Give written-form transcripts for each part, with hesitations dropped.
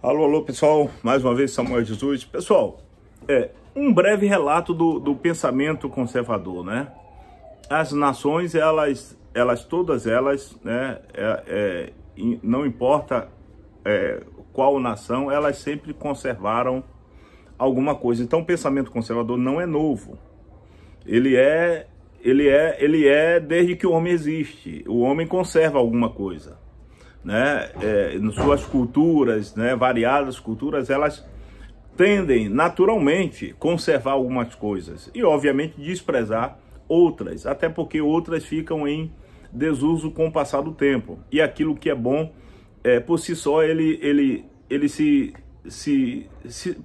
Alô, alô, pessoal, mais uma vez Samuel Jesus. Pessoal, um breve relato do pensamento conservador, né? As nações, todas elas, né, não importa qual nação, elas sempre conservaram alguma coisa. Então o pensamento conservador não é novo. Ele é desde que o homem existe. O homem conserva alguma coisa, né? Nas suas culturas, né, variadas culturas, elas tendem naturalmente conservar algumas coisas e obviamente desprezar outras, até porque outras ficam em desuso com o passar do tempo, e aquilo que é bom por si só ele se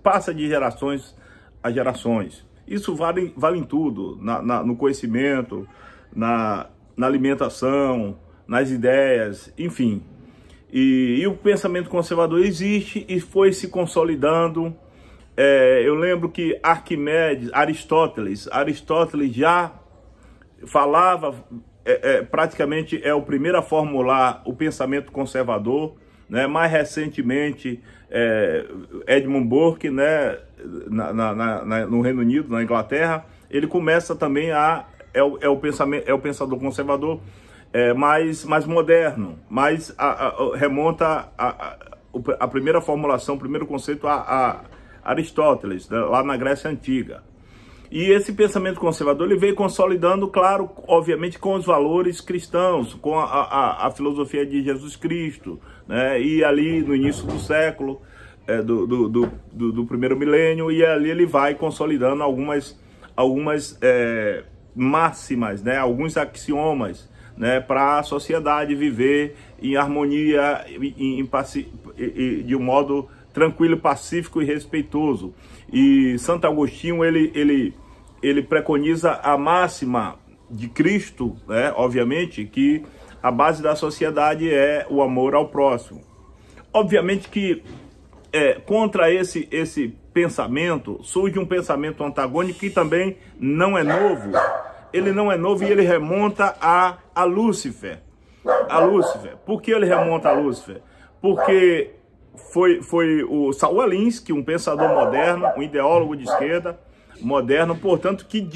passa de gerações a gerações. Isso vale em tudo, no conhecimento, na alimentação, nas ideias, enfim. E o pensamento conservador existe e foi se consolidando. Eu lembro que Aristóteles já falava, praticamente é o primeiro a formular o pensamento conservador, né? Mais recentemente, Edmund Burke, né? No Reino Unido, na Inglaterra, ele começa também o pensador conservador, mais moderno, mas remonta a primeira formulação, o primeiro conceito a Aristóteles, né, lá na Grécia Antiga. E esse pensamento conservador ele veio consolidando, claro, obviamente com os valores cristãos, com a filosofia de Jesus Cristo, né, e ali no início do século, do primeiro milênio, e ali ele vai consolidando algumas máximas, né, alguns axiomas, né, para a sociedade viver em harmonia, de um modo tranquilo, pacífico e respeitoso. E Santo Agostinho ele preconiza a máxima de Cristo, né, obviamente, que a base da sociedade é o amor ao próximo. Obviamente que contra esse pensamento surge um pensamento antagônico que também não é novo. Ele não é novo e ele remonta a Lúcifer. Por que ele remonta a Lúcifer? Porque foi o Saul Alinsky, um pensador moderno, um ideólogo de esquerda moderno, portanto, que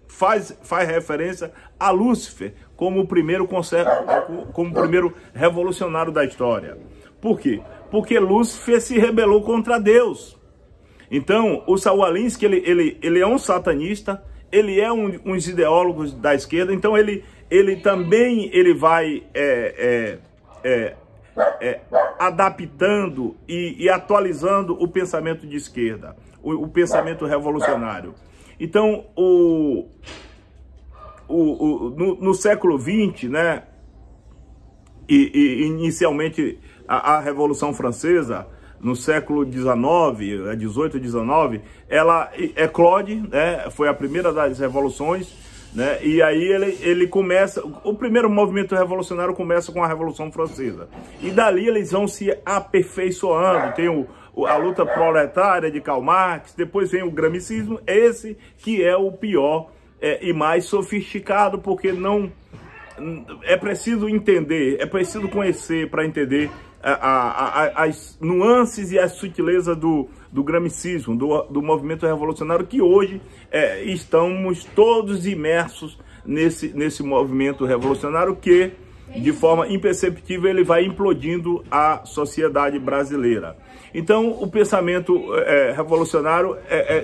faz referência a Lúcifer como o primeiro revolucionário da história. Por quê? Porque Lúcifer se rebelou contra Deus. Então, o Saul Alinsky, ele é um satanista, ele é um dos ideólogos da esquerda, então ele também vai adaptando e atualizando o pensamento de esquerda, o pensamento revolucionário. Então, no século XX, né, e inicialmente a Revolução Francesa, no século XIX, 18 e 19, ela eclode, né, foi a primeira das revoluções, né, e aí ele começa, o primeiro movimento revolucionário começa com a Revolução Francesa, e dali eles vão se aperfeiçoando. Tem a luta proletária de Karl Marx, depois vem o gramicismo, esse que é o pior e mais sofisticado, porque não é preciso entender, é preciso conhecer para entender as nuances e as sutilezas do gramicismo, do movimento revolucionário, que hoje estamos todos imersos nesse movimento revolucionário que, de forma imperceptível, ele vai implodindo a sociedade brasileira. Então, o pensamento revolucionário,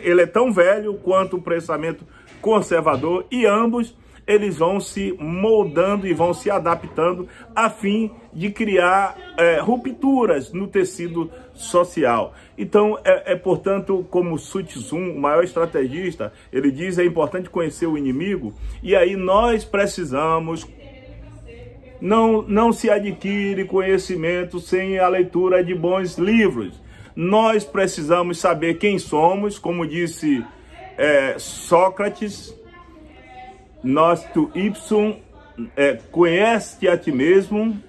ele é tão velho quanto o pensamento conservador, e ambos eles vão se moldando e vão se adaptando a fim de criar rupturas no tecido social. Então, portanto, como Sun Tzu, o maior estrategista, ele diz, é importante conhecer o inimigo, e aí nós precisamos, não se adquire conhecimento sem a leitura de bons livros. Nós precisamos saber quem somos, como disse Sócrates, nós tu ipsum, conhece-te a ti mesmo.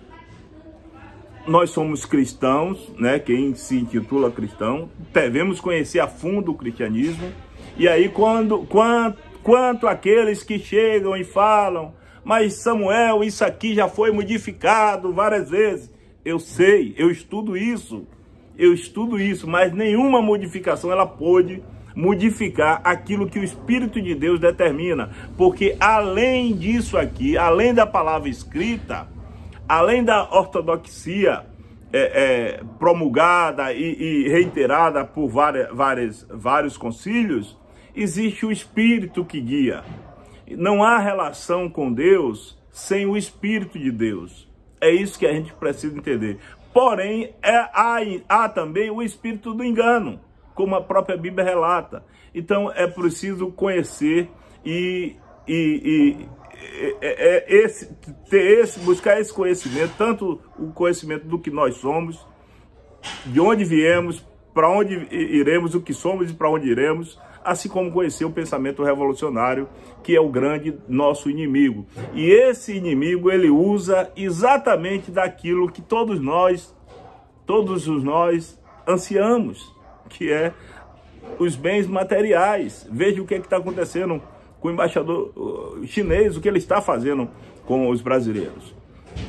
Nós somos cristãos, né? Quem se intitula cristão, devemos conhecer a fundo o cristianismo. E aí, quanto àqueles que chegam e falam, mas Samuel, isso aqui já foi modificado várias vezes. Eu sei, eu estudo isso. eu estudo isso, mas nenhuma modificação ela pôde modificar aquilo que o Espírito de Deus determina, porque além disso aqui, além da palavra escrita, além da ortodoxia promulgada e reiterada por vários concílios, existe o Espírito que guia. Não há relação com Deus sem o Espírito de Deus. É isso que a gente precisa entender. Porém, há também o espírito do engano, como a própria Bíblia relata. Então, é preciso conhecer buscar esse conhecimento, tanto o conhecimento do que nós somos, de onde viemos, para onde iremos, o que somos e para onde iremos, assim como conhecer o pensamento revolucionário, que é o grande nosso inimigo. E esse inimigo, ele usa exatamente daquilo que todos nós ansiamos, que é os bens materiais. Veja o que está acontecendo com o embaixador chinês, o que ele está fazendo com os brasileiros.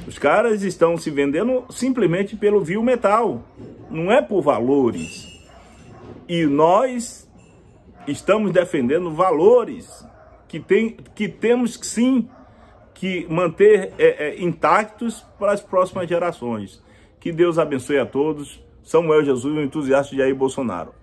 Os caras estão se vendendo simplesmente pelo vil metal, não é por valores. E nós estamos defendendo valores que temos sim que manter intactos para as próximas gerações. Que Deus abençoe a todos. Samuel Jesus, um entusiasta de Jair Bolsonaro.